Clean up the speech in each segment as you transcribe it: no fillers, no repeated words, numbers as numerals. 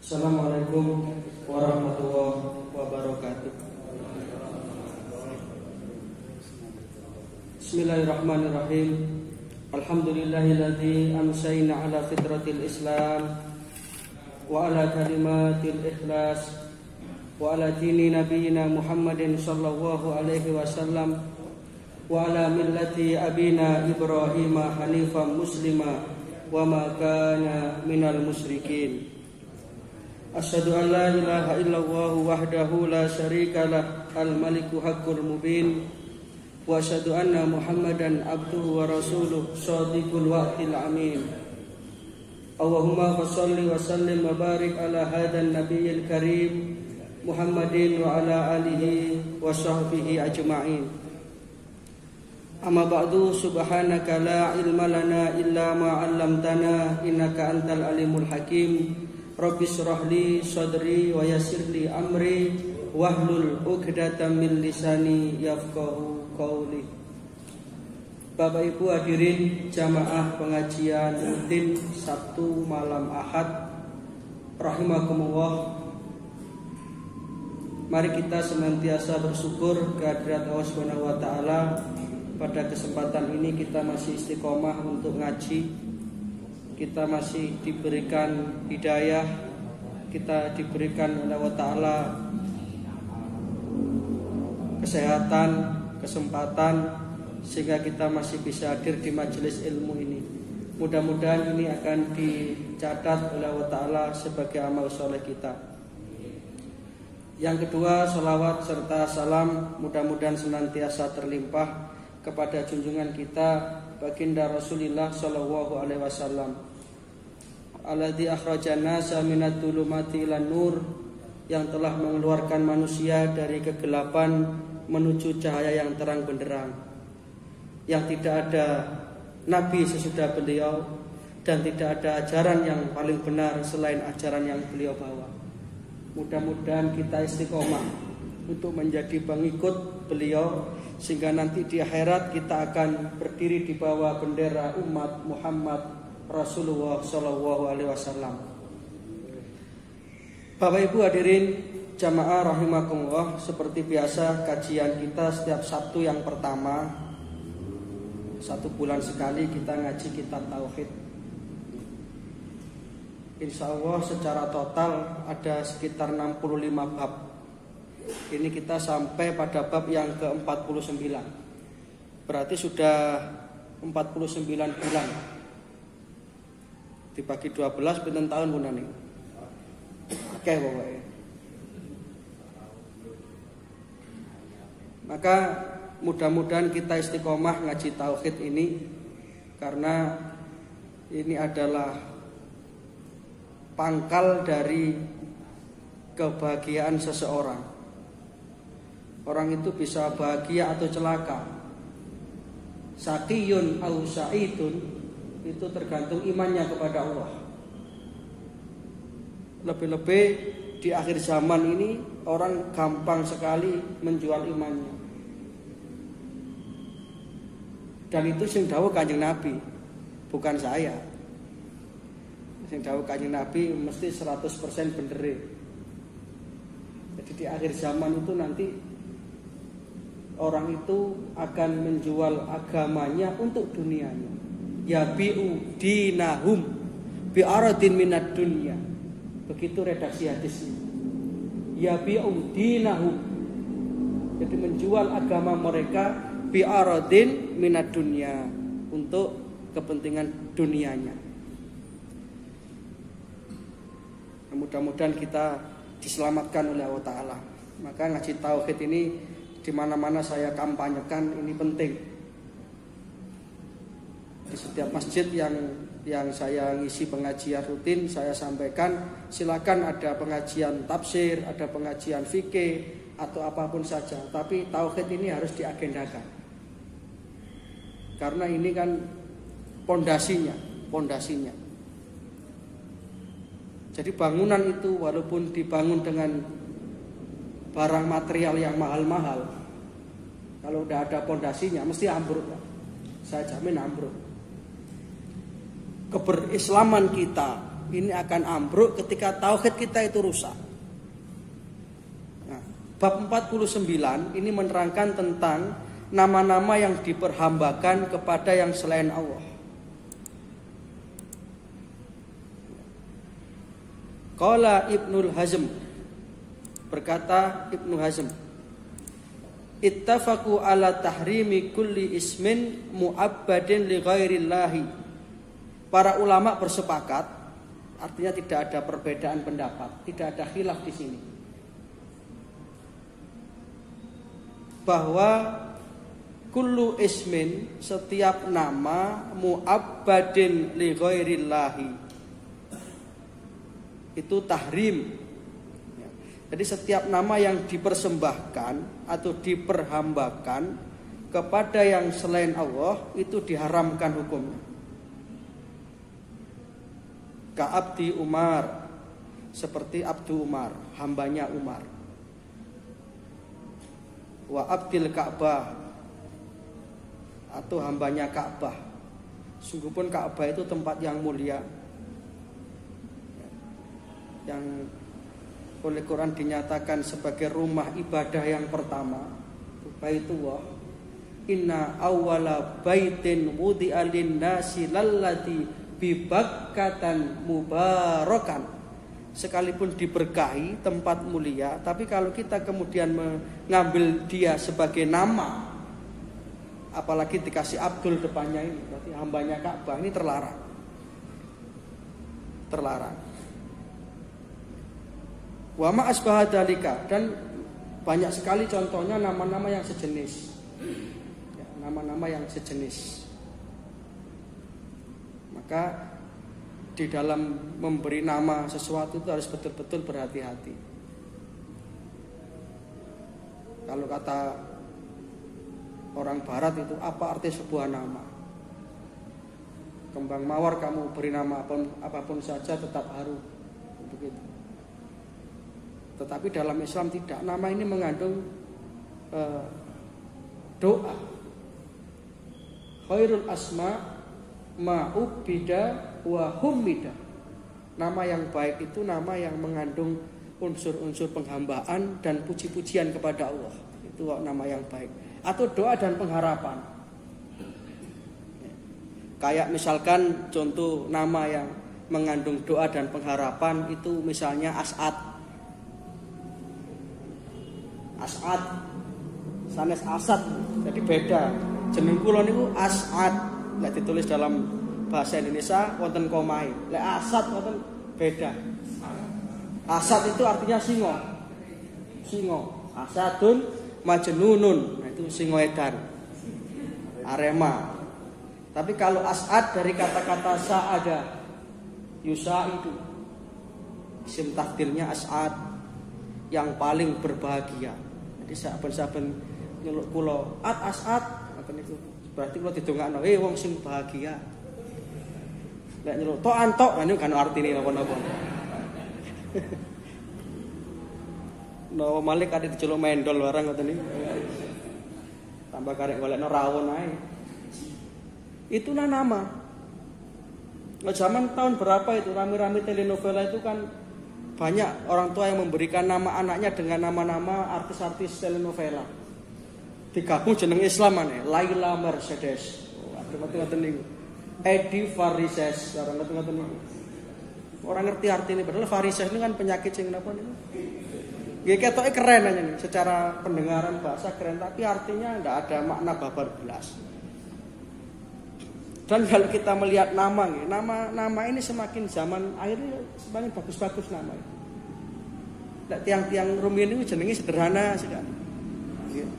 Assalamualaikum warahmatullahi wabarakatuh. Bismillahirrahmanirrahim. Alhamdulillahilladzi amsayna ala fitratil Islam wa ala kalimatil ikhlas wa ala dini nabiyina Muhammadin sallallahu alaihi wasallam wa ala millati abina Ibrahim hanifan muslima wa ma kana minal musyrikin. Asyhadu an la ilaha illallah wahdahu la syarikalah al-maliku haqqul mubin wa asyhadu anna Muhammadan abduhu wa rasuluh shadiqul wa'dil amin. Allahumma shalli wa sallim wa barik ala hadan nabiyil karim Muhammadin wa ala alihi wa sahbihi ajma'in. Amma ba'du, subhanaka la ilma lana illa ma 'allamtana innaka antal alimul hakim. Rabbi shrah li sadri wa yassir li amri wahlul 'uqdatam min lisani yafqahu qawli. Bapak Ibu hadirin jamaah pengajian rutin Sabtu malam Ahad rahimakumullah. Mari kita senantiasa bersyukur kehadirat Allah Subhanahu wa taala. Pada kesempatan ini kita masih istiqomah untuk ngaji. Kita masih diberikan hidayah, kita diberikan oleh Allah Ta'ala kesehatan, kesempatan, sehingga kita masih bisa hadir di majelis ilmu ini. Mudah-mudahan ini akan dicatat oleh Allah Ta'ala sebagai amal soleh kita. Yang kedua, salawat serta salam mudah-mudahan senantiasa terlimpah kepada junjungan kita baginda Rasulullah sallallahu alaihi wasallam, alladzi akhrajana minadz dzulumati ilan nur, yang telah mengeluarkan manusia dari kegelapan menuju cahaya yang terang benderang, yang tidak ada nabi sesudah beliau dan tidak ada ajaran yang paling benar selain ajaran yang beliau bawa. Mudah-mudahan kita istiqomah untuk menjadi pengikut beliau, sehingga nanti di akhirat kita akan berdiri di bawah bendera umat Muhammad Rasulullah sallallahu alaihi wasallam. Bapak Ibu hadirin jamaah rahimakumullah, seperti biasa kajian kita setiap Sabtu yang pertama, 1 bulan sekali kita ngaji kitab tauhid. Insya Allah secara total ada sekitar 65 bab. Ini kita sampai pada bab yang ke-49. Berarti sudah 49 bulan. Dibagi 12 pinten tahun punane. Oke pokoknya. Maka mudah-mudahan kita istiqomah ngaji tauhid ini, karena ini adalah pangkal dari kebahagiaan seseorang. Orang itu bisa bahagia atau celaka, saqiyun au sa'idun, itu tergantung imannya kepada Allah. Lebih-lebih di akhir zaman ini orang gampang sekali menjual imannya. Dan itu sing dawuh Kanjeng Nabi, bukan saya. Sing dawuh Kanjeng Nabi mesti 100% bener. Jadi di akhir zaman itu nanti orang itu akan menjual agamanya untuk dunianya. Yabi'u dinahum bi'aradin minad dunya. Begitu redaksi hadisnya. Yabi'u dinahum, jadi menjual agama mereka bi'aradin minad dunya, untuk kepentingan dunianya. Mudah-mudahan kita diselamatkan oleh Allah Ta'ala. Maka ngaji tauhid ini di mana-mana saya kampanyekan, ini penting. Di setiap masjid yang saya ngisi pengajian rutin, saya sampaikan, silakan ada pengajian tafsir, ada pengajian fikih atau apapun saja, tapi tauhid ini harus diagendakan. Karena ini kan pondasinya. Jadi bangunan itu walaupun dibangun dengan barang material yang mahal-mahal, kalau udah ada pondasinya mesti ambruk. Saya jamin ambruk. Keberislaman kita, ini akan ambruk ketika tauhid kita itu rusak. Nah, bab 49 ini menerangkan tentang nama-nama yang diperhambakan kepada yang selain Allah. Qala Ibnul Hazm, berkata Ibnu Hazm, ittafaqu ala tahrimi kulli ismin mu'abbadin li ghairillahi. Para ulama bersepakat, artinya tidak ada perbedaan pendapat, tidak ada khilaf di sini, bahwa kullu ismin, setiap nama, mu'abbadin li ghairillahi, itu tahrim. Jadi setiap nama yang dipersembahkan atau diperhambakan kepada yang selain Allah itu diharamkan hukumnya. Ka'abdi Umar, seperti Abdu Umar, hambanya Umar. Wa Abdil Ka'bah, atau hambanya Ka'bah. Sungguh pun Ka'bah itu tempat yang mulia, yang oleh Quran dinyatakan sebagai rumah ibadah yang pertama, Baitullah. Inna awwala baitin wudi'a lin-nasi lalladzi bi Bakkatan mubarakan. Sekalipun diberkahi, tempat mulia, tapi kalau kita kemudian mengambil dia sebagai nama, apalagi dikasih Abdul depannya, ini berarti hambanya Ka'bah, ini terlarang. Terlarang. Wa ma asbaha dzalika, dan banyak sekali contohnya nama-nama yang sejenis. Ya, nama-nama yang sejenis. Maka di dalam memberi nama sesuatu itu harus betul-betul berhati-hati. Kalau kata orang barat itu, apa arti sebuah nama? Kembang mawar kamu beri nama apapun saja tetap harum. Begitu. Tetapi dalam Islam tidak. Nama ini mengandung doa. Khairul asma ma'ubida wa humida. Nama yang baik itu nama yang mengandung unsur-unsur penghambaan dan puji-pujian kepada Allah. Itu nama yang baik. Atau doa dan pengharapan. Kayak misalkan contoh nama yang mengandung doa dan pengharapan itu misalnya As'ad. As'ad, sanes Asad, jadi beda. Jeneng kula niku As'ad, lek ditulis dalam bahasa Indonesia wonten komahe. Lek Asad wonten beda. Asad itu artinya singo. Singo. Asadun majnunun. Nah, itu singo edan. Arema. Tapi kalau As'ad dari kata-kata sa'ada, yusa'idu. Isim takdirnya As'ad, yang paling berbahagia. Jadi saben-saben nyeluk kula As'ad, ngoten niku. Berarti kula didongakno, wong sing bahagia. Lek nyeluk tok antok, niku kan artine napa-napa. No Malik ada diceluk mendol barang ngoten niku. Tambah karek golekno rawon ae. Itulah nama. Zaman tahun berapa itu rame-rame telenovela itu kan banyak orang tua yang memberikan nama anaknya dengan nama-nama artis-artis telenovela. Digabung jeneng Islam aneh, Laila Mercedes. Ngoten niku. Edi Varises, ngoten niku. Orang ngerti artinya, padahal Varises ini kan penyakit sing napa niku. Nggih ketoke keren aja nih, secara pendengaran bahasa keren, tapi artinya ndak ada makna babar belas. Dan kalau kita melihat nama ini semakin zaman akhirnya semakin bagus-bagus nama. Nah, tiang-tiang rumiyin itu jenenge sederhana sekali. Ya.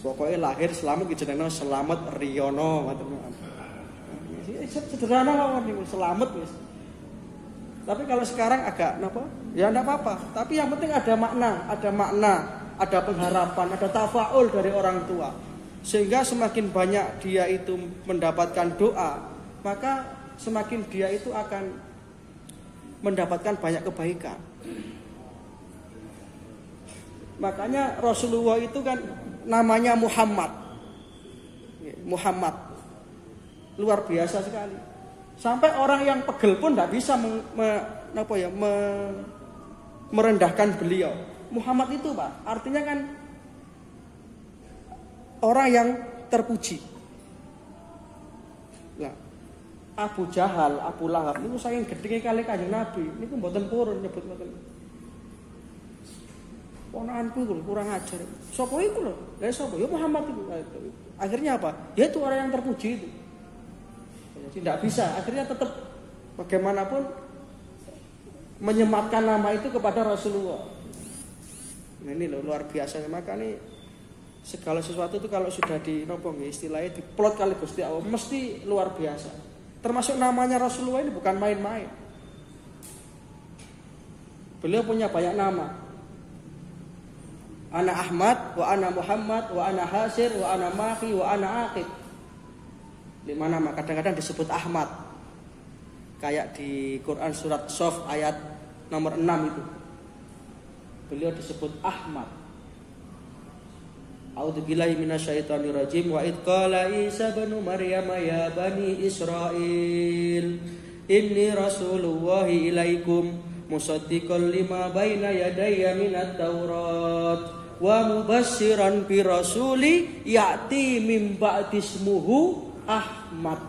Pokoknya lahir selamat jenenge Selamat Riyono. Sederhana mawon niku selamat wis. Tapi kalau sekarang agak napa? Ya enggak apa-apa. Tapi yang penting ada makna, ada pengharapan, ada tafaul dari orang tua. Sehingga semakin banyak dia itu mendapatkan doa, maka semakin dia itu akan mendapatkan banyak kebaikan. Makanya Rasulullah itu kan namanya Muhammad. Muhammad. Luar biasa sekali. Sampai orang yang pegel pun tidak bisa merendahkan beliau. Muhammad itu Pak, artinya kan orang yang terpuji. Nah, Abu Jahal, Abu Lahab niku saking gedenge kali Kanjeng Nabi, niku mboten purun nyebut ngoten. Ponakanku iku kurang ajar. Sopo iku lho? Lah sapa? Ya Muhammad itu. Akhirnya apa? Ya itu orang yang terpuji itu. Jadi tidak bisa. Akhirnya tetap bagaimanapun menyematkan nama itu kepada Rasulullah. Nah, ini loh luar biasa. Maka nih segala sesuatu itu kalau sudah istilahnya diplot kali Gusti Allah mesti luar biasa. Termasuk namanya Rasulullah ini bukan main-main. Beliau punya banyak nama. Ana Ahmad, wa ana Muhammad, wa ana Hasir, wa ana Mahi, wa ana Aqib. 5 nama, kadang-kadang disebut Ahmad. Kayak di Quran surat Shaf ayat nomor 6 itu. Beliau disebut Ahmad. A'udzubillahi minasyaitonir rajim wa id qala Isa bin Maryam ya bani Israil inni rasulullahi ilaikum musaddiqan lima baina yadayya minat Taurat wa mubassiran bi rasuli ya'ti min ba'di ismuhu Ahmad.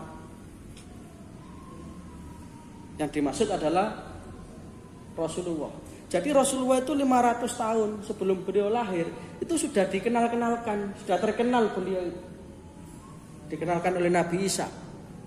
Yang dimaksud adalah Rasulullah. Jadi Rasulullah itu 500 tahun sebelum beliau lahir itu sudah dikenalkan, sudah terkenal beliau itu. Dikenalkan oleh Nabi Isa.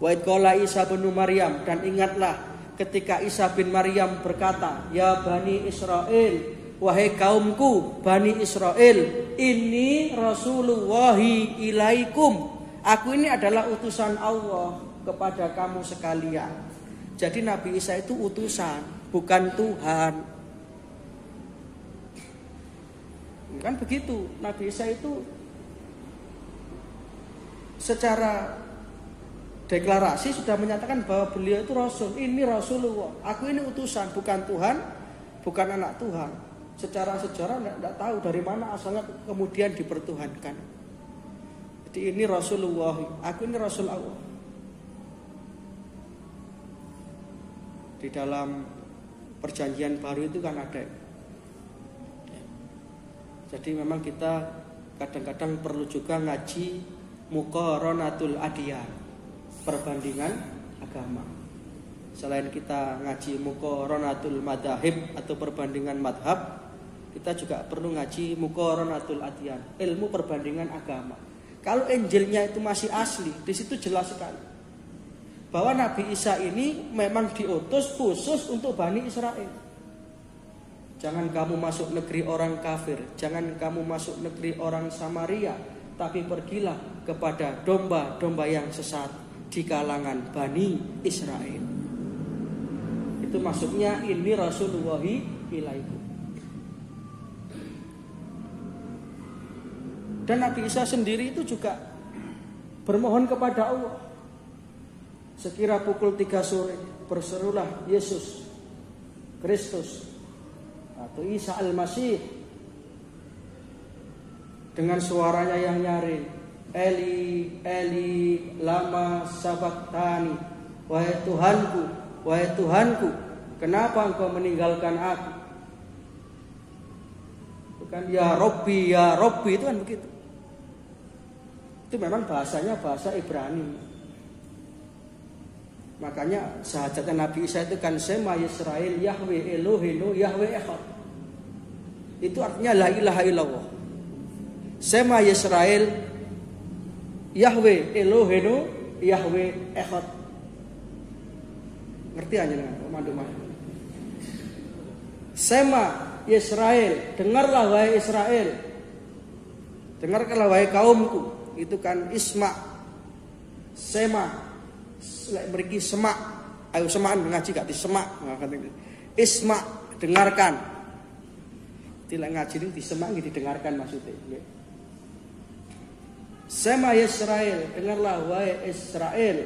Wa id qala Isa bin Maryam, dan ingatlah ketika Isa bin Maryam berkata, ya Bani Israel, wahai kaumku Bani Israel, ini Rasulullahi ilaikum. Aku ini adalah utusan Allah kepada kamu sekalian. Jadi Nabi Isa itu utusan, bukan Tuhan. Kan begitu, Nabi Isa itu secara deklarasi sudah menyatakan bahwa beliau itu Rasul. Ini Rasulullah, aku ini utusan, bukan Tuhan, bukan anak Tuhan. Secara sejarah tidak tahu dari mana asalnya kemudian dipertuhankan. Jadi ini Rasulullah, aku ini Rasul Allah. Di dalam perjanjian baru itu kan ada. Jadi memang kita kadang-kadang perlu juga ngaji muqaranatul adyan, perbandingan agama. Selain kita ngaji muqaranatul madhahib atau perbandingan madhab, kita juga perlu ngaji muqaranatul adyan, ilmu perbandingan agama. Kalau Injilnya itu masih asli, di situ jelas sekali bahwa Nabi Isa ini memang diutus khusus untuk Bani Israel. Jangan kamu masuk negeri orang kafir, jangan kamu masuk negeri orang Samaria, tapi pergilah kepada domba-domba yang sesat di kalangan Bani Israel. Itu maksudnya ini Rasulullahi ilaikum. Dan Nabi Isa sendiri itu juga bermohon kepada Allah. Sekira pukul 3 sore berserulah Yesus Kristus atau Isa Al-Masih dengan suaranya yang nyaring, Eli Eli lama sabaktani, wahai Tuhanku, kenapa engkau meninggalkan aku? Bukan ya Robbi itu kan begitu. Itu memang bahasanya bahasa Ibrani. Makanya sahajatnya Nabi Isa itu kan Sema Yisrael Yahweh Elohenu Yahweh Echad. Itu artinya la ilaha illallah. Sema Yisrael Yahweh Elohenu Yahweh Echad. Ngerti aja dengan pemandu-mandu. Sema Yisrael, dengarlah wahai Israel, dengarkanlah wahai kaumku. Itu kan isma, sema, meriki semak, ayo semaan ngaji gak disemak, isma, dengarkan. Tidak ngaji ini disemak, didengarkan maksudnya. Sema Yisrael, dengarlah wahai Israel,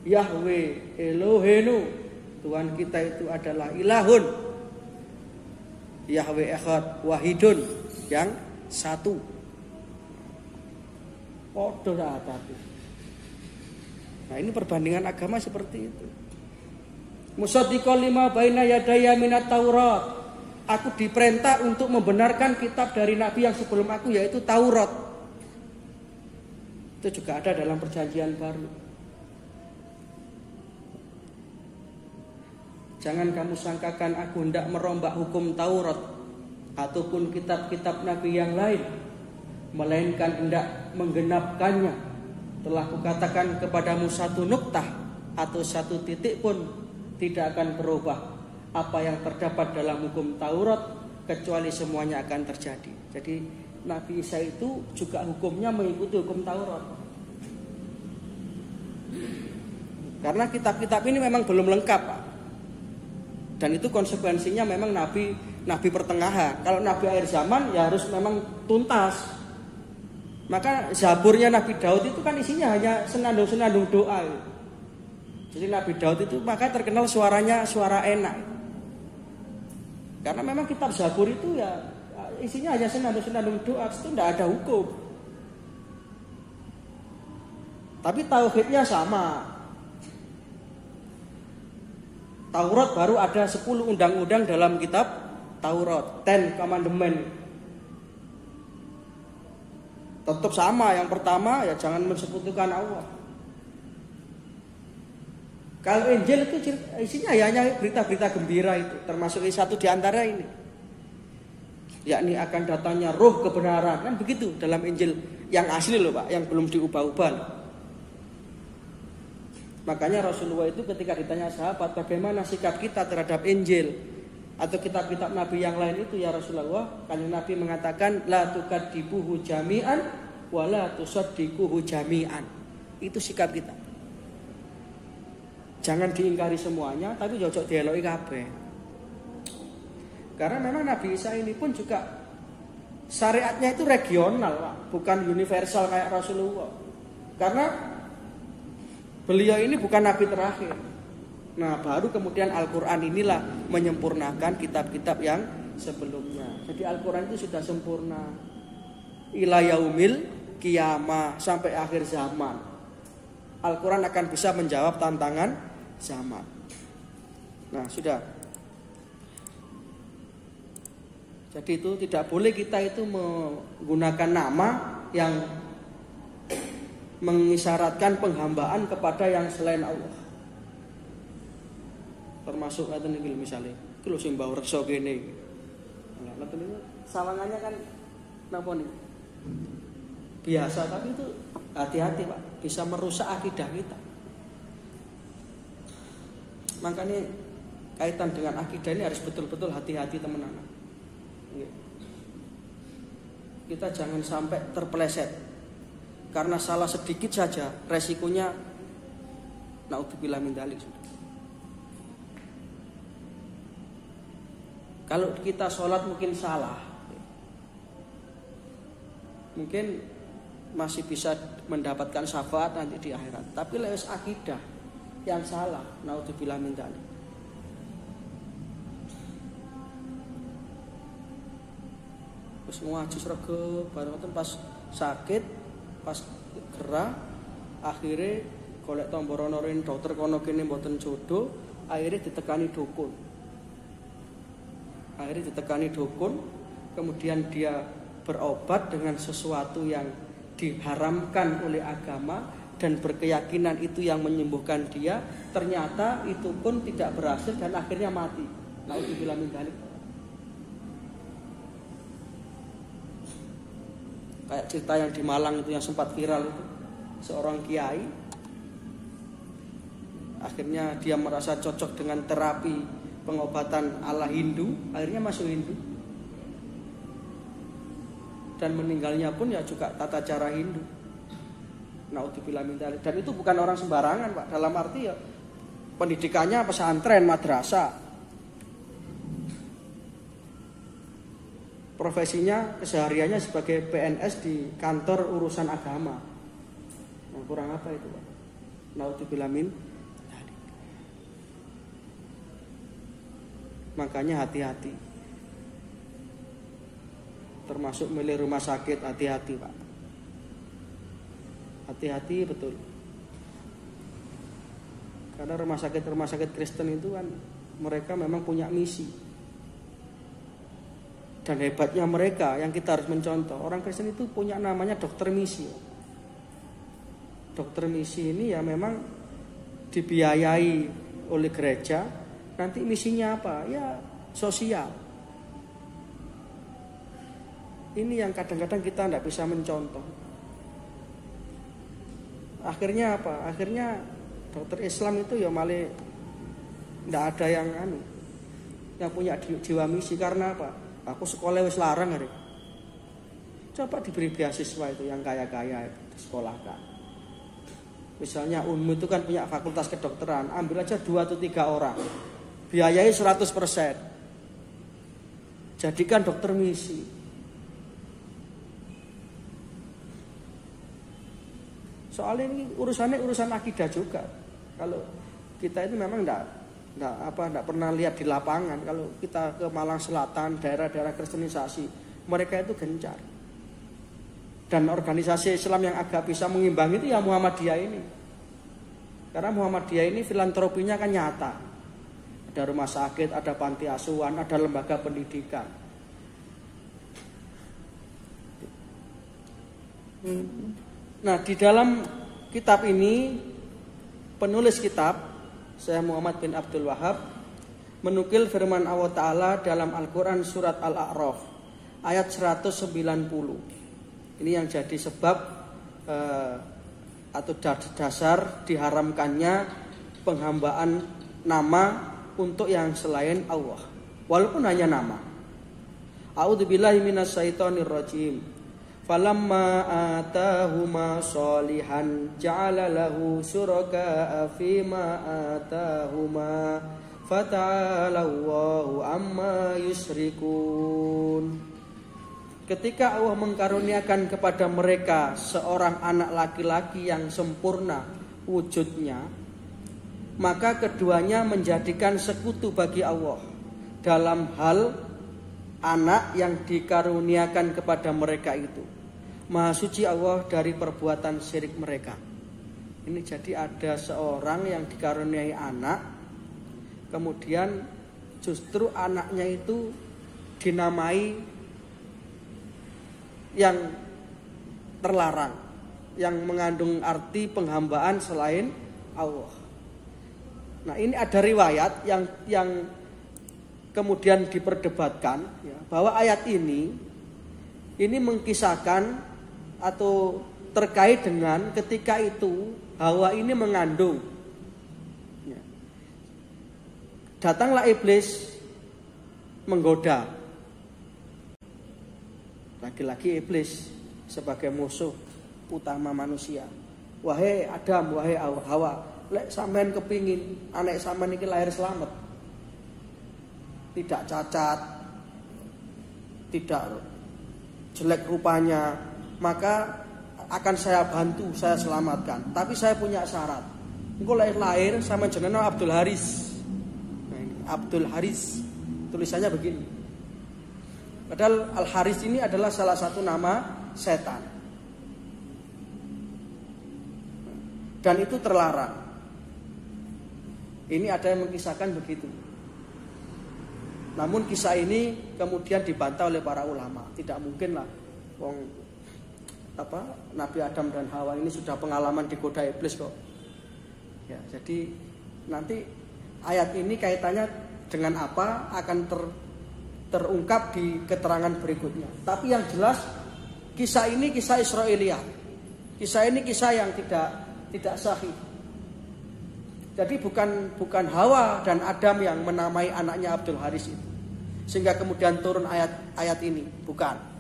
Yahweh Elohenu, Tuhan kita itu adalah ilahun, Yahweh Echad Wahidun, yang satu. Podo tapi. Nah ini perbandingan agama seperti itu. Musaddiqal lima baina yadayya minat Taurat. Aku diperintah untuk membenarkan kitab dari nabi yang sebelum aku, yaitu Taurat. Itu juga ada dalam perjanjian baru. Jangan kamu sangkakan aku hendak merombak hukum Taurat ataupun kitab-kitab nabi yang lain, melainkan hendak menggenapkannya. Telah kukatakan kepadamu satu nuktah atau satu titik pun tidak akan berubah apa yang terdapat dalam hukum Taurat, kecuali semuanya akan terjadi. Jadi Nabi Isa itu juga hukumnya mengikuti hukum Taurat. Karena kitab-kitab ini memang belum lengkap, Pak. Dan itu konsekuensinya memang nabi pertengahan. Kalau nabi akhir zaman ya harus memang tuntas. Maka Zaburnya Nabi Daud itu kan isinya hanya senandung-senandung doa. Jadi Nabi Daud itu maka terkenal suaranya suara enak. Karena memang kitab Zabur itu ya isinya hanya senandung-senandung doa, itu tidak ada hukum. Tapi tauhidnya sama. Taurat baru ada 10 undang-undang dalam kitab Taurat, 10 commandment. Tetap sama, yang pertama ya jangan mensekutukan Allah. Kalau Injil itu isinya hanya berita-berita gembira itu, termasuk satu di antara ini. Yakni akan datangnya roh kebenaran, kan begitu dalam Injil yang asli loh Pak, yang belum diubah-ubah loh. Makanya Rasulullah itu ketika ditanya sahabat bagaimana sikap kita terhadap Injil atau kitab-kitab Nabi yang lain itu, ya Rasulullah, kanjeng Nabi mengatakan la tukadzibuhu jami'an wa la tusaddiquhu jami'an. Itu sikap kita. Jangan diingkari semuanya, tapi jojok dieloki kabeh. Karena memang Nabi Isa ini pun juga syariatnya itu regional, Pak, bukan universal kayak Rasulullah. Karena beliau ini bukan nabi terakhir. Nah, baru kemudian Al-Quran inilah menyempurnakan kitab-kitab yang sebelumnya. Jadi Al-Quran itu sudah sempurna ila yaumil qiyamah, sampai akhir zaman. Al-Quran akan bisa menjawab tantangan zaman. Nah, sudah. Jadi itu tidak boleh kita itu menggunakan nama yang mengisyaratkan penghambaan kepada yang selain Allah. Termasuk ngaten iki misalnya, iki lho sing mbah reksa kene iki. Nah, ngaten niku sawangannya kan napa niku? Biasa, tapi itu hati-hati, Pak, bisa merusak akidah kita. Makanya kaitan dengan akidah ini harus betul-betul hati-hati teman-teman. Kita jangan sampai terpeleset. Karena salah sedikit saja resikonya naudzubillah min dzalik. Kalau kita sholat mungkin salah, mungkin masih bisa mendapatkan syafaat nanti di akhirat. Tapi lewat akidah yang salah, naudzubillah min dzalik. Terus ngaji sregep bareng pas sakit, pas gerah, akhirnya golek tomboronorin dokter kono kene mboten jodoh, akhirnya ditekani dukun. Kemudian dia berobat dengan sesuatu yang diharamkan oleh agama dan berkeyakinan itu yang menyembuhkan dia, ternyata itu pun tidak berhasil dan akhirnya mati. Naudzubillah min dzalik. Kayak cerita yang di Malang itu yang sempat viral itu, seorang kiai akhirnya dia merasa cocok dengan terapi pengobatan ala Hindu, akhirnya masuk Hindu dan meninggalnya pun ya juga tata cara Hindu. Naudzubillah min dzalik. Dan itu bukan orang sembarangan, Pak, dalam arti ya pendidikannya pesantren, madrasah. Profesinya, kesehariannya sebagai PNS di kantor urusan agama. Nah, kurang apa itu, Pak? Naudzubillah min dzalik. Makanya hati-hati. Termasuk milih rumah sakit, hati-hati, Pak. Hati-hati betul. Karena rumah sakit Kristen itu kan mereka memang punya misi. Dan hebatnya mereka yang kita harus mencontoh, orang Kristen itu punya namanya dokter misi. Dokter misi ini ya memang dibiayai oleh gereja. Nanti misinya apa? Ya sosial. Ini yang kadang-kadang kita tidak bisa mencontoh. Akhirnya apa? Akhirnya dokter Islam itu ya malah tidak ada yang punya jiwa misi. Karena apa? Aku sekolah wis larang hari. Coba diberi beasiswa itu yang kaya-kaya itu disekolahkan. Misalnya UNMU itu kan punya fakultas kedokteran, ambil aja 2 atau 3 orang. Biayai 100%. Jadikan dokter misi. Soalnya ini urusan akidah juga. Kalau kita itu memang enggak pernah lihat di lapangan. Kalau kita ke Malang Selatan, daerah-daerah kristenisasi, mereka itu gencar. Dan organisasi Islam yang agak bisa mengimbangi itu ya Muhammadiyah ini. Karena Muhammadiyah ini filantropinya kan nyata. Ada rumah sakit, ada panti asuhan, ada lembaga pendidikan. Nah, di dalam kitab ini penulis kitab saya Muhammad bin Abdul Wahab menukil firman Allah Ta'ala dalam Al-Quran surat Al-A'raf ayat 190. Ini yang jadi sebab atau dasar diharamkannya penghambaan nama untuk yang selain Allah, walaupun hanya nama. A'udzubillahi minasyaitonir rajim. Falamma atahuma sholihan ja'ala lahu syuraka'a fima atahuma fata'ala Allahu amma yusyrikun. Ketika Allah mengkaruniakan kepada mereka seorang anak laki-laki yang sempurna wujudnya, maka keduanya menjadikan sekutu bagi Allah dalam hal anak yang dikaruniakan kepada mereka itu. Maha suci Allah dari perbuatan syirik mereka. Ini jadi ada seorang yang dikaruniai anak, kemudian justru anaknya itu dinamai yang terlarang, yang mengandung arti penghambaan selain Allah. Nah, ini ada riwayat yang kemudian diperdebatkan ya, bahwa ayat ini mengkisahkan atau terkait dengan ketika itu Hawa ini mengandung ya. Datanglah iblis menggoda laki-laki iblis sebagai musuh utama manusia. Wahai Adam, wahai Hawa, lek sampean kepingin anak sampean iki lahir selamat, tidak cacat, tidak jelek rupanya, maka akan saya bantu, saya selamatkan. Tapi saya punya syarat. Engko lahir sama jenengan Abdul Haris. Nah, ini Abdul Haris. Tulisannya begini. Padahal Al Haris ini adalah salah satu nama setan. Dan itu terlarang. Ini ada yang mengisahkan begitu. Namun kisah ini kemudian dibantah oleh para ulama. Tidak mungkin lah Nabi Adam dan Hawa ini sudah pengalaman digoda iblis kok. Ya, jadi nanti ayat ini kaitannya dengan apa akan terungkap di keterangan berikutnya. Tapi yang jelas kisah ini kisah Israiliyah. Kisah ini kisah yang tidak sahih. Jadi bukan Hawa dan Adam yang menamai anaknya Abdul Haris itu, sehingga kemudian turun ayat ini, bukan.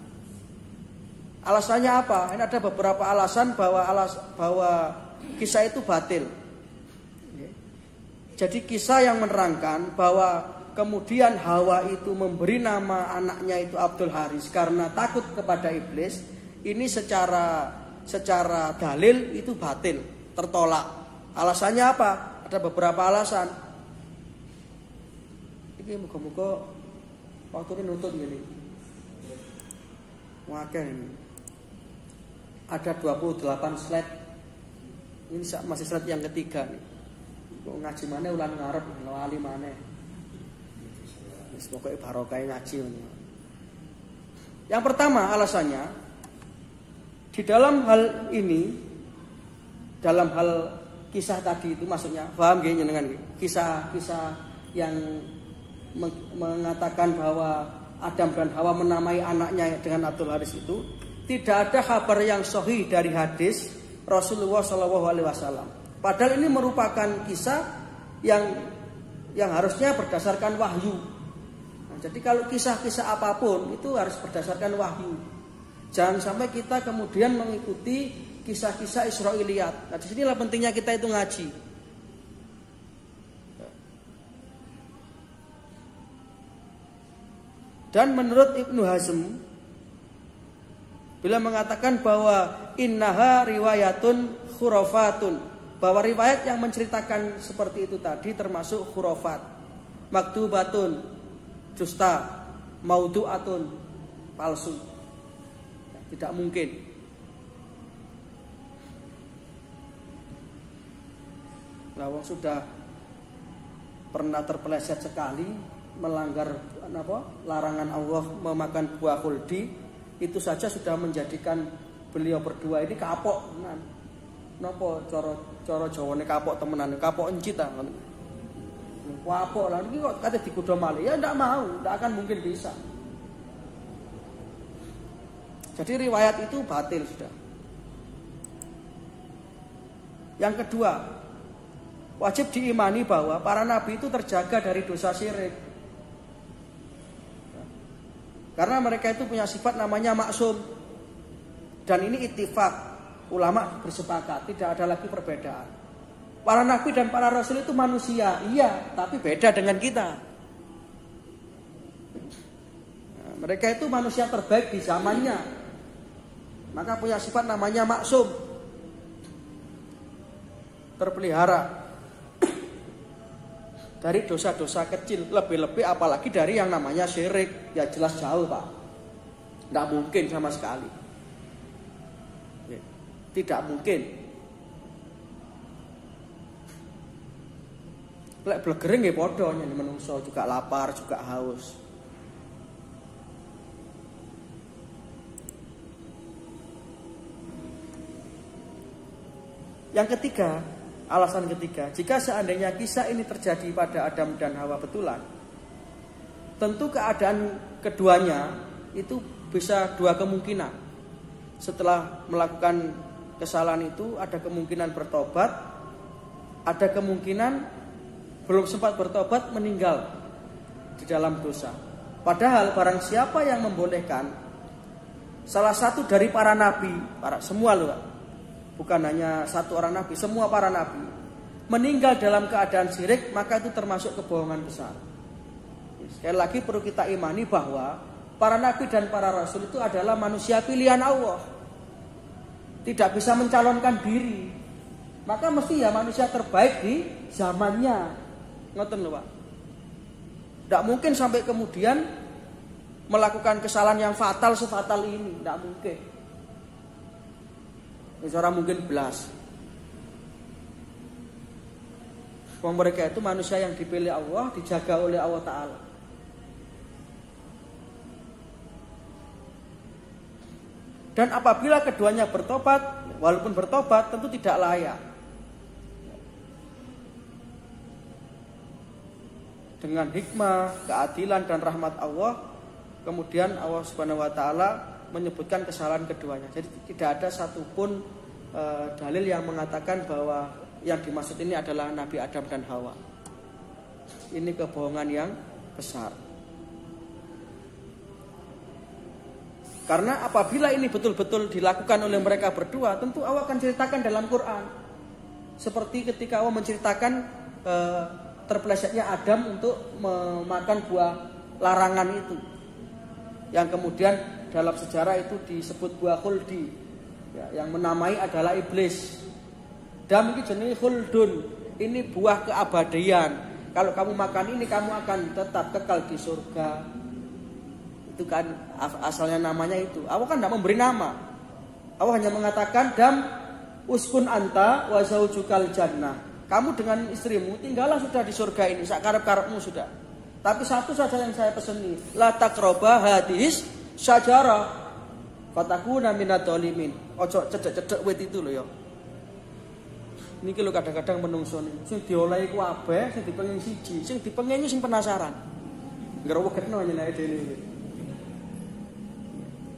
Alasannya apa? Ini ada beberapa alasan bahwa kisah itu batil. Jadi kisah yang menerangkan bahwa kemudian Hawa itu memberi nama anaknya itu Abdul Haris karena takut kepada iblis, ini secara dalil itu batil, tertolak. Alasannya apa? Ada beberapa alasan. Ini muka-muka waktu ini nutut gini. Wakil ini. Ada 28 slide. Ini masih slide yang ketiga nih. Kok ngaji maneh ulan ngarep lali maneh. Wis pokoke barokah ngaji. Yang pertama alasannya di dalam hal ini, dalam hal kisah tadi itu maksudnya, paham nggih jenengan nggih? Kisah-kisah yang mengatakan bahwa Adam dan Hawa menamai anaknya dengan Abdul Haris itu tidak ada kabar yang sahih dari hadis Rasulullah SAW. Padahal ini merupakan kisah yang harusnya berdasarkan wahyu. Nah, jadi kalau kisah-kisah apapun itu harus berdasarkan wahyu. Jangan sampai kita kemudian mengikuti kisah-kisah Israiliyat. Nah, disinilah pentingnya kita itu ngaji. Dan menurut Ibnu Hazm, bila mengatakan bahwa innaha riwayatun khurafatun, bahwa riwayat yang menceritakan seperti itu tadi termasuk khurafat, maktubatun, dusta, maudu'atun, palsu. Tidak mungkin. Lawang sudah pernah terpeleset sekali melanggar larangan Allah memakan buah khuldi, itu saja sudah menjadikan beliau berdua ini kapok tenan. Napa cara Jawane kapok temenan, kapok encit ta. Kapok lah iki kok kate digodha malih, ya ndak mau, ndak akan mungkin bisa. Jadi riwayat itu batil sudah. Yang kedua, wajib diimani bahwa para nabi itu terjaga dari dosa syirik. Karena mereka itu punya sifat namanya maksum. Dan ini ittifaq, ulama bersepakat, tidak ada lagi perbedaan. Para nabi dan para rasul itu manusia, iya, tapi beda dengan kita. Nah, mereka itu manusia terbaik di zamannya. Maka punya sifat namanya maksum, terpelihara dari dosa-dosa kecil, lebih-lebih apalagi dari yang namanya syirik. Ya jelas jauh Pak, tidak mungkin sama sekali, tidak mungkin. Lek blegering nggih padha nyen menungso juga lapar juga haus. Yang ketiga, alasan ketiga, jika seandainya kisah ini terjadi pada Adam dan Hawa betulan, tentu keadaan keduanya itu bisa dua kemungkinan. Setelah melakukan kesalahan itu ada kemungkinan bertobat, ada kemungkinan belum sempat bertobat meninggal di dalam dosa. Padahal barang siapa yang membolehkan salah satu dari para nabi, semua loh, bukan hanya satu orang nabi, semua para nabi meninggal dalam keadaan syirik, maka itu termasuk kebohongan besar. Sekali lagi perlu kita imani bahwa para nabi dan para rasul itu adalah manusia pilihan Allah, tidak bisa mencalonkan diri. Maka mesti ya manusia terbaik di zamannya. Ngoten lho Pak. Tidak mungkin sampai kemudian melakukan kesalahan yang fatal sefatal ini, tidak mungkin. Orang mungkin belas. Mereka itu manusia yang dipilih Allah, dijaga oleh Allah Ta'ala. Dan apabila keduanya bertobat, walaupun bertobat tentu tidak layak. Dengan hikmah, keadilan dan rahmat Allah, kemudian Allah Subhanahu wa Ta'ala menyebutkan kesalahan keduanya. Jadi tidak ada satupun dalil yang mengatakan bahwa yang dimaksud ini adalah Nabi Adam dan Hawa. Ini kebohongan yang besar. Karena apabila ini betul-betul dilakukan oleh mereka berdua, tentu Allah akan ceritakan dalam Quran. Seperti ketika Allah menceritakan terpelesetnya Adam untuk memakan buah larangan itu, yang kemudian dalam sejarah itu disebut buah khuldi, ya, yang menamai adalah iblis. Dan ini jenis khuldun, ini buah keabadian. Kalau kamu makan ini kamu akan tetap kekal di surga. Itu kan asalnya namanya itu. Allah kan tidak memberi nama. Allah hanya mengatakan dam uskun anta wa zaujukal jannah. Kamu dengan istrimu tinggallah sudah di surga ini, sakarep-karepmu sudah. Tapi satu saja yang saya peseni, la taqraba hadis syajara fatakuna minadz zalimin. Ojo cedek-cedek wit itu lho ya. Niki lho kadang-kadang menungso niku sing diolehi ku abeh, sing dipengen siji, sing dipengen sing penasaran. Ngrewegekno nyenake dhewe iki.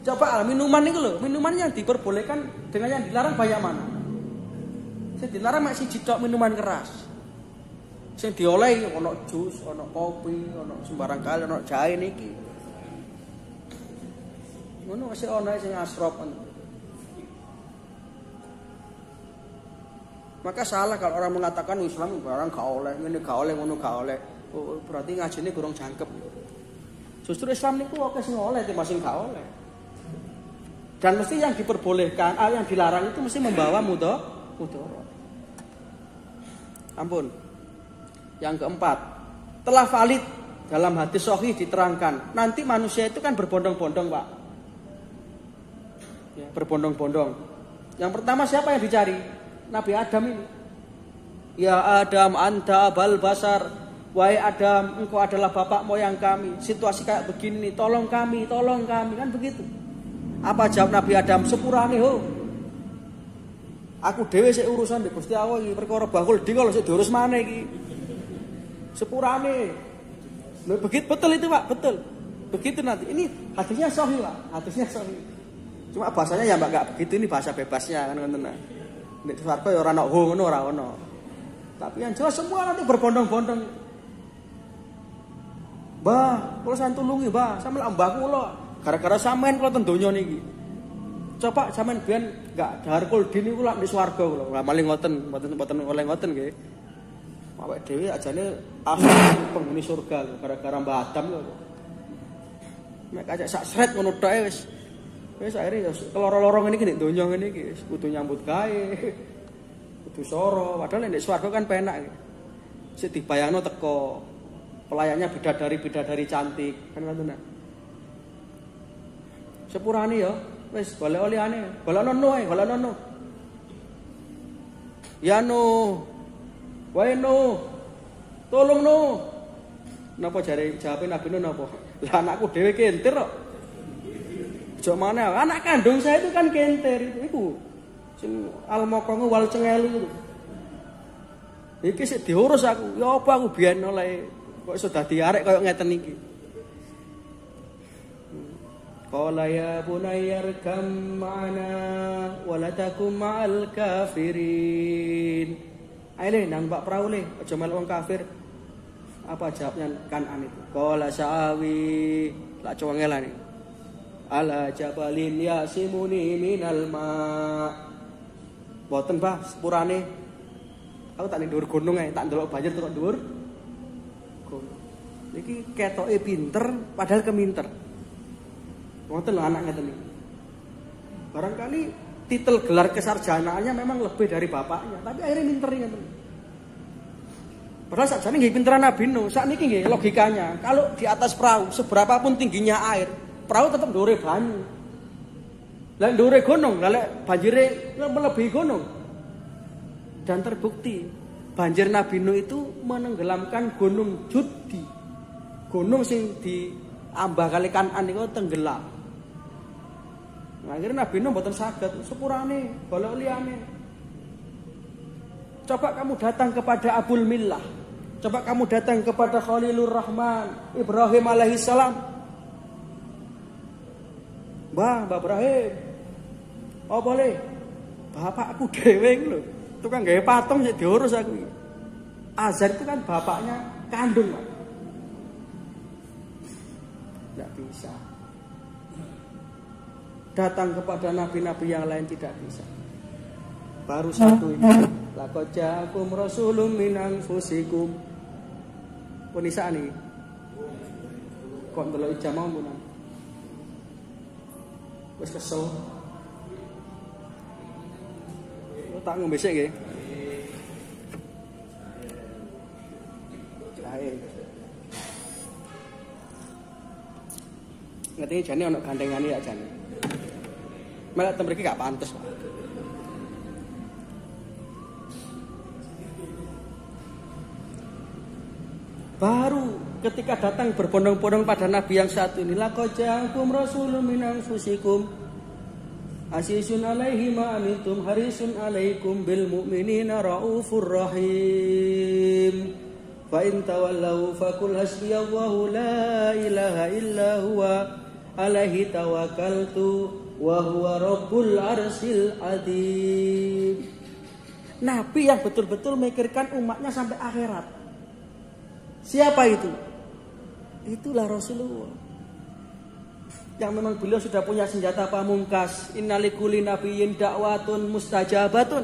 Coba minuman niku lho, minuman yang diperbolehkan dengan yang dilarang banyak mana? Sing dilarang mek siji tok minuman keras. Sing diolehi ana jus, ana kopi, ana sembarang kali ana jahe niki. Ngono wis ana sing asrop. Maka salah kalau orang mengatakan Islam barang gak oleh, ngene gak oleh, ngono gak oleh. Oh, berarti ngajine kurang jangkep. Justru Islam niku oke sing oleh, sing gak oleh. Dan mesti yang diperbolehkan, yang dilarang itu mesti membawa mudarat. Ampun. Yang keempat, telah valid dalam hadis sahih diterangkan, nanti manusia itu kan berbondong-bondong, Pak. Ya, berbondong-bondong. Yang pertama siapa yang dicari? Nabi Adam ini. Ya Adam, anta abal basar. Wahai Adam, engkau adalah bapak moyang kami. Situasi kayak begini, tolong kami, kan begitu. Apa jawab Nabi Adam? Sepurane ho. Aku dhewe sik urusan mbek Gusti Allah iki, perkara bakul di kalau sik diurus maneh iki. Sepurane. Lho begitu betul itu, Pak, betul. Begitu nanti. Ini hadisnya sahih, Pak. Hadisnya sahih. Cuma bahasanya ya enggak begitu, ini bahasa bebasnya kan ngoten. Nek swarga ya ora ono ngono ora ono. Tapi yang jelas semua nanti berbondong-bondong. Mbah, kula santulungi, Mbah. Sampe lak mbah kula gara-gara sampean kula ten donya niki. Coba sampean biyen enggak dahar kuldin niku lak di swarga kula. Lah maling mboten oleh ngoten nggih. Awake dhewe ajane penghuni surga lho gara-gara Mbah Adam lho. Nek kacek sak sret ngono tok wis akhire ya keloro-loro ngene iki nek donya ngene iki kudu nyambut gawe. Kudu soro, padahal nek swarga kan penak. Sik dibayangno teko pelayannya bidadari cantik kan ngoten. Sepurane ya wis golek olehane, golekno no. Ya no. Wae no. Tolong no. Napa jare jawabe Nabi Nuh napa? Lah anakku dhewe kentir kok. Jok mana? Anak kandung saya itu kan kentir itu. Sing almokongu wal cengeli itu. Iki sik diurus aku. Ya apa aku biyen oleh kok iso dadi arek koyo ngeten iki. Qala ya bunayya arkam ma'ana wa la takum ma'al kafirin. Ayo nang Pak Perahu le, aja melu wong kafir. Apa jawabnya Kanan itu? Qala sa'awi, lak cowengela nih. Ala jabalin yasimuni minal ma. Boten Bah, sepurane. Aku tak ning dhuwur gunung ae, tak ndelok banjir terus dhuwur gunung. Iki ketoke pinter padahal keminter. Ngoten lho anak ngeten iki. Barangkali titel gelar kesarjanaannya memang lebih dari bapaknya, tapi akhirnya minter ngeten. Padahal sakjane nggih pinteran Nabi Nuh. Sakniki nggih logikanya, kalau di atas perahu seberapapun tingginya air, perahu tetap ndure banyu. Lah ndure gunung, lah lek banjire melebihi gunung. Dan terbukti banjir Nabi Nuh itu menenggelamkan gunung Judi. Gunung sing diambah kali Kanan niku tenggelam. Nah, akhirnya Nabi Nuh mboten saged sepurane golek liyane. Coba kamu datang kepada Abul Millah. Coba kamu datang kepada Khalilur Rahman, Ibrahim alaihissalam. Mbah Ibrahim. Oh boleh. Bapakku dhewe lho. Tukang gawe patung sik diurus aku iki. Azar itu kan bapaknya kandung, Pak. Tidak bisa. Datang kepada nabi-nabi yang lain tidak bisa. Baru satu ini. Laqad ja'akum rasulun min anfusikum. Punisa nih. Kok ndelok ijamah munan. Wis kesel. Tak ngombe sik nggih. Jahe. Ngerti jane ana gandengane ya jane. Malah temriki gak pantes. Baru ketika datang berbondong-bondong pada Nabi yang satu ini, laqad ja'akum rasulun min anfusikum azizun 'alaihi ma anittum harisun 'alaikum bil mu'minina raufur rahim. Fa in tawallau faqul hasbiyallahu la ilaha illa huwa alaihi tawakkaltu wa huwa rabbul arsyil adzim. Nabi yang betul-betul memikirkan umatnya sampai akhirat. Siapa itu? Itulah Rasulullah. Yang memang beliau sudah punya senjata pamungkas. Innalikuli nabiyyin da'watun mustajabatun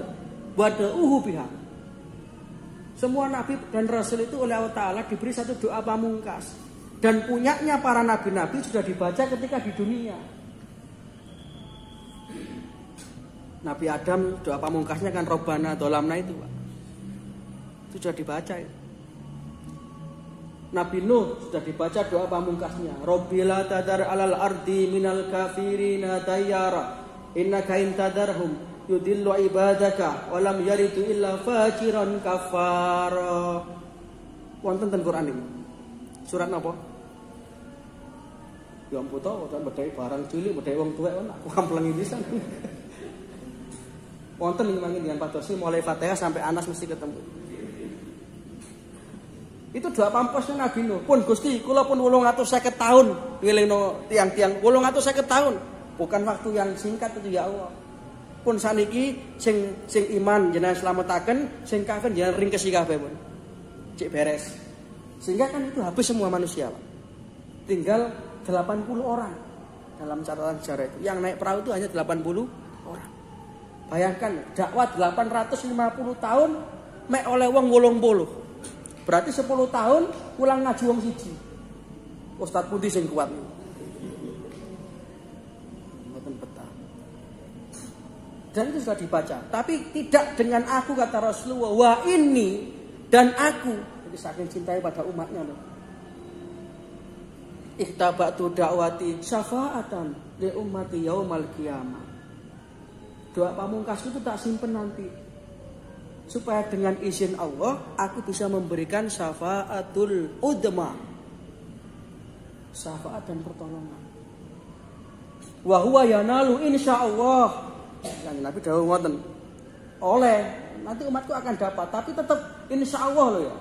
wada'uhu biha. Semua nabi dan rasul itu oleh Allah Ta'ala diberi satu doa pamungkas. Dan punyanya para nabi-nabi sudah dibaca ketika di dunia. Nabi Adam doa pamungkasnya kan Robbana Dzolamna itu, Pak. Itu sudah dibaca ya. Nabi Nuh sudah dibaca doa pamungkasnya, Rabbila tadar alal ardi minal kafirina tayyara innaka in tadarhum yudillu ibadaka walam yaridu illa fajiran kafara. Wonten ten Quran ini. Surat napa? Ya ampun to, bedhai barang cilik, bedhai wong tuwek aku kamplengi pisan. Wonten ing mangke dengan padosi mulai Fatihah sampai Anas mesti ketemu. Itu doa pamposnya Nabi Nuh. Pun Gusti, kula pun 850 tahun ngelingno tiang-tiang 850 tahun. Bukan waktu yang singkat itu ya Allah. Pun saniki sing iman jenengan slametaken, sing kafir jenengan ringkesi kabeh pun. Cek beres. Sehingga kan itu habis semua manusia, Pak. Tinggal 80 orang dalam catatan sejarah itu. Yang naik perahu itu hanya 80 orang. Bayangkan dakwah 850 tahun mek oleh wong 80. Berarti 10 tahun pulang ngaji wong siji. Ustaz pundi sing kuat niku? Mboten betah. Dan itu sudah dibaca, tapi tidak dengan aku kata Rasulullah, wa inni dan aku. Jadi saking cintai pada umatnya loh. Ihtabatu da'wati syafa'atan li ummati yaumal qiyamah. Doa pamungkas itu tak simpen nanti. Supaya dengan izin Allah aku bisa memberikan syafaatul udma. Syafaat dan pertolongan. Wa huwa yanalu insyaallah. Yang Nabi dawuh ngoten. Oleh nanti umatku akan dapat, tapi tetap insyaallah loh ya.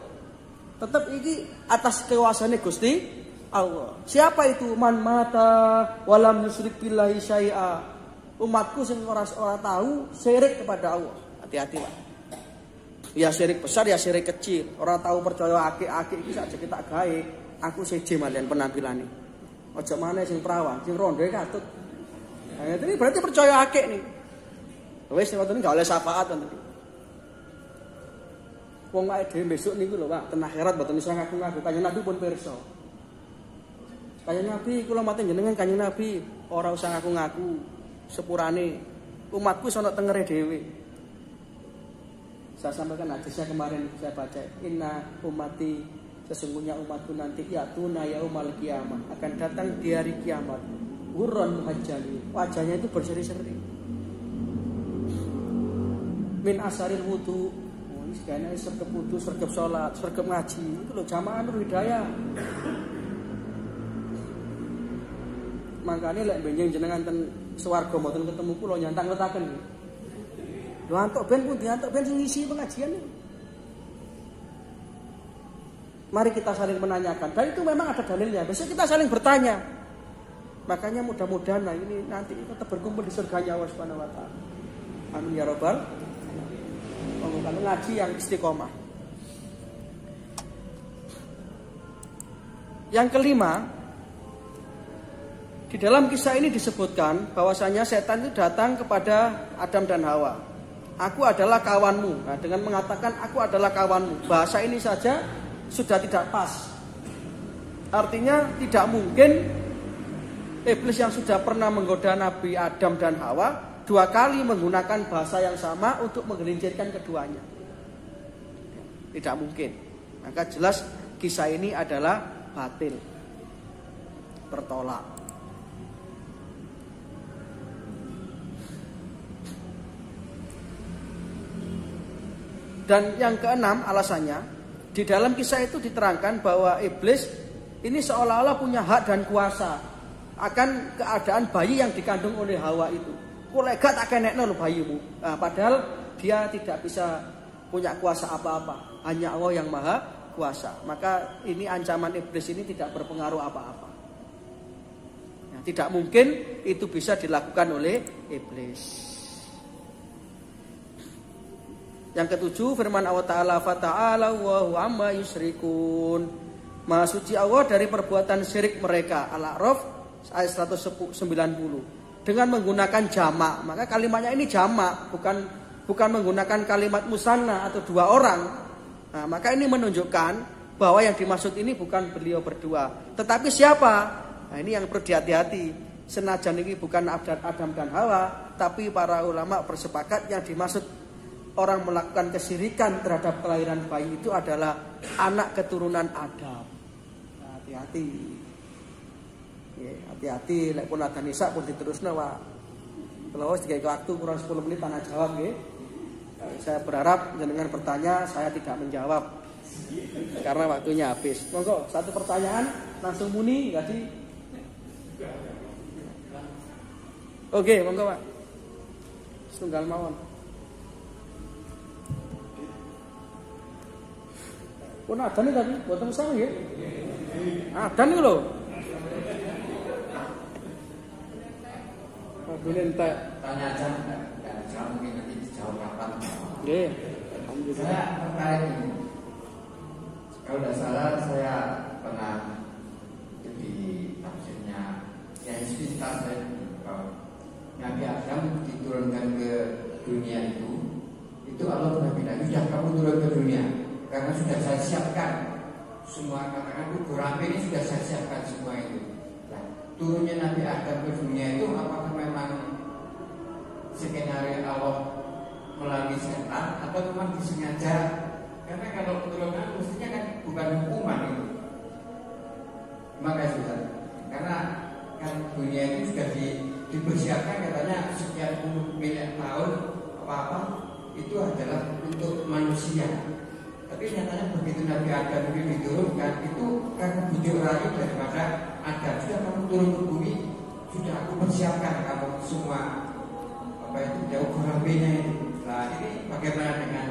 Tetap iki atas kekuasaane Gusti Allah. Siapa itu? Man mata walam yusyrik billahi syai'a. Umatku sing ora tahu syirik kepada Allah. Hati-hati, Pak. Ya syirik besar ya syirik kecil. Orang tahu percaya akik-akik iki saja kita gawe. Aku seje malian penampilane. Aja maneh sing perawan, sing rondo katut. Nah, ini berarti percaya akik nih. Wis ngoten gak oleh syafaat ngoten. Wong awake dhewe besok niku lho, Pak, ten akhirat mboten iso ngaku-ngaku. Kanjeng Nabi pun pirsa. Kanjeng Nabi kula mate jenengan Kanjeng Nabi ora usah ngaku-ngaku. Sepurane umatku sono tengere dhewe. Saya sampaikan hadisnya kemarin saya baca. Inna ummati, sesungguhnya umatku nanti yatuna yaumal qiyamah, akan datang di hari kiamat. Hurran muhajjali, wajahnya itu berseri-seri. Min asaril wudu, ini sekalian sergap wudu, sergap sholat, sergap ngaji. Itu loh jamaah Nur Hidayah. Makanya lek benjing jenengan ten swarga mboten ketemu kula nyantang letaken. Lho antuk ben pundi antuk ben sing ngisi pengajian ini. Mari kita saling menanyakan. Dan itu memang ada dalilnya. Besok kita saling bertanya. Makanya mudah-mudahan nah ini nanti tetap berkumpul di surganya Allah Subhanahu wa taala. Amin ya rabbal alamin. Ngaji yang istiqomah. Yang kelima, di dalam kisah ini disebutkan bahwasanya setan itu datang kepada Adam dan Hawa. Aku adalah kawanmu. Nah, dengan mengatakan aku adalah kawanmu, bahasa ini saja sudah tidak pas. Artinya tidak mungkin iblis yang sudah pernah menggoda Nabi Adam dan Hawa 2 kali menggunakan bahasa yang sama untuk menggelincirkan keduanya. Tidak mungkin. Maka jelas kisah ini adalah batil, bertolak. Dan yang keenam alasannya, Di dalam kisah itu diterangkan bahwa iblis ini seolah-olah punya hak dan kuasa akan keadaan bayi yang dikandung oleh Hawa itu. Kolega tak kenekno lho bayimu. Nah, padahal dia tidak bisa punya kuasa apa-apa. Hanya Allah yang maha kuasa. Maka ini ancaman iblis ini tidak berpengaruh apa-apa. Nah, tidak mungkin itu bisa dilakukan oleh iblis. Yang ketujuh, firman Allah Ta'ala, fata'ala Allahu amma yusyrikun. Maha suci Allah dari perbuatan syirik mereka. Al-A'raf ayat 190. Dengan menggunakan jamak. Maka kalimatnya ini jamak, bukan menggunakan kalimat musanna atau dua orang. Nah, maka ini menunjukkan bahwa yang dimaksud ini bukan beliau berdua, tetapi siapa? Nah, ini yang perlu hati-hati. Senajan ini bukan Adam dan Hawa, tapi para ulama bersepakat yang dimaksud orang melakukan kesyirikan terhadap kelahiran bayi itu adalah anak keturunan Adam. Nah, hati-hati. Ya, hati-hati, lek pun ada nisa pun diterusno Pak. Kalau wis dikai waktu kurang 10 menit tanya jawab nggih. Saya berharap jenengan bertanya, saya tidak menjawab karena waktunya habis. Monggo, satu pertanyaan langsung muni jadi. Oke, monggo Pak. Setunggal mawon. Pun ada nih tadi, boten sama ya. Ada nih lho. Boleh tanya aja, nggak mungkin nanti dijawab kapan. Oke, alhamdulillah. Saya tertarik ini. Kalau tidak salah saya pernah di tafsirnya yang sekitar saya Nabi Adam diturunkan ke dunia itu Allah sudah bilang, sudah kamu turun ke dunia karena sudah saya siapkan semua, katakan kuburan ini sudah saya siapkan semua itu. Turunnya Nabi Adam ke dunia itu apakah memang skenario Allah melalui setan atau memang disengaja? Karena kalau turunkan mestinya kan bukan hukuman itu. Makanya sudah, karena kan dunia itu sudah dipersiapkan katanya sekian puluh miliar tahun apa-apa itu adalah untuk manusia. Tapi nyatanya begitu Nabi Adam itu diturunkan itu karena bujuk rayu daripada Adam, sudah kamu turun ke bumi, sudah aku persiapkan kamu semua apa itu jauh kurang-lebihnya itu. Nah ini bagaimana dengan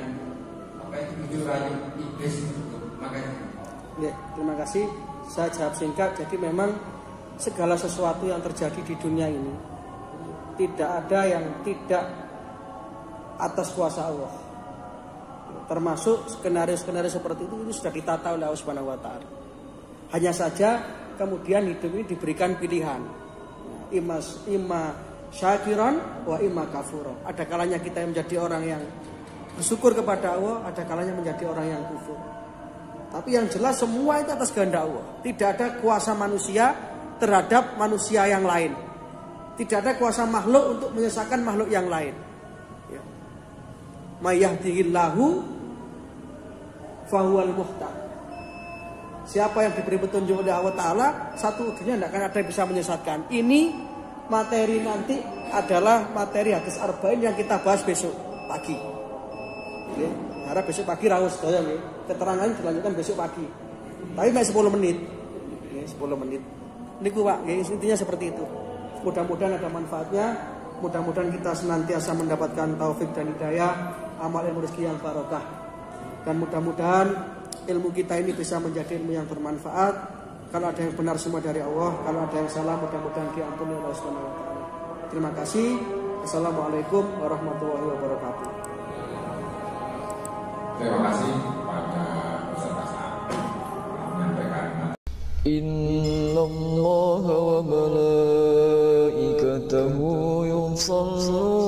apa itu bujuk rayu iblis itu? Makanya. Ya, terima kasih. Saya jawab singkat. Jadi memang segala sesuatu yang terjadi di dunia ini tidak ada yang tidak atas kuasa Allah. Termasuk skenario-skenario seperti itu sudah ditata oleh Allah Subhanahu wa taala. Hanya saja kemudian hidup ini diberikan pilihan. Imma syakiran wa imma kafura. Ada kalanya kita yang menjadi orang yang bersyukur kepada Allah, ada kalanya menjadi orang yang kufur. Tapi yang jelas semua itu atas kehendak Allah. Tidak ada kuasa manusia terhadap manusia yang lain. Tidak ada kuasa makhluk untuk menyesatkan makhluk yang lain. Ya. Mayyahdihillahu fahuwal muhtad. Siapa yang diberi petunjuk oleh Allah Ta'ala, satu dunia tidak akan ada yang bisa menyesatkan. Ini materi nanti adalah materi hadis arba'in yang kita bahas besok pagi. Oke, harap besok pagi rawuh sedaya nggih. Keterangan dilanjutkan besok pagi. Tapi masih 10 menit. Oke, 10 menit. Niku Pak, intinya seperti itu. Mudah-mudahan ada manfaatnya. Mudah-mudahan kita senantiasa mendapatkan taufik dan hidayah, amal ilmu rezeki yang barokah. Dan mudah-mudahan ilmu kita ini bisa menjadi ilmu yang bermanfaat. Kalau ada yang benar semua dari Allah, kalau ada yang salah mudah-mudahan diampuni oleh Allah Subhanahu wa taala. Terima kasih. Assalamualaikum warahmatullahi wabarakatuh. Terima kasih kepada peserta menyampaikan. Innallaha wa malaikatahu yusholluna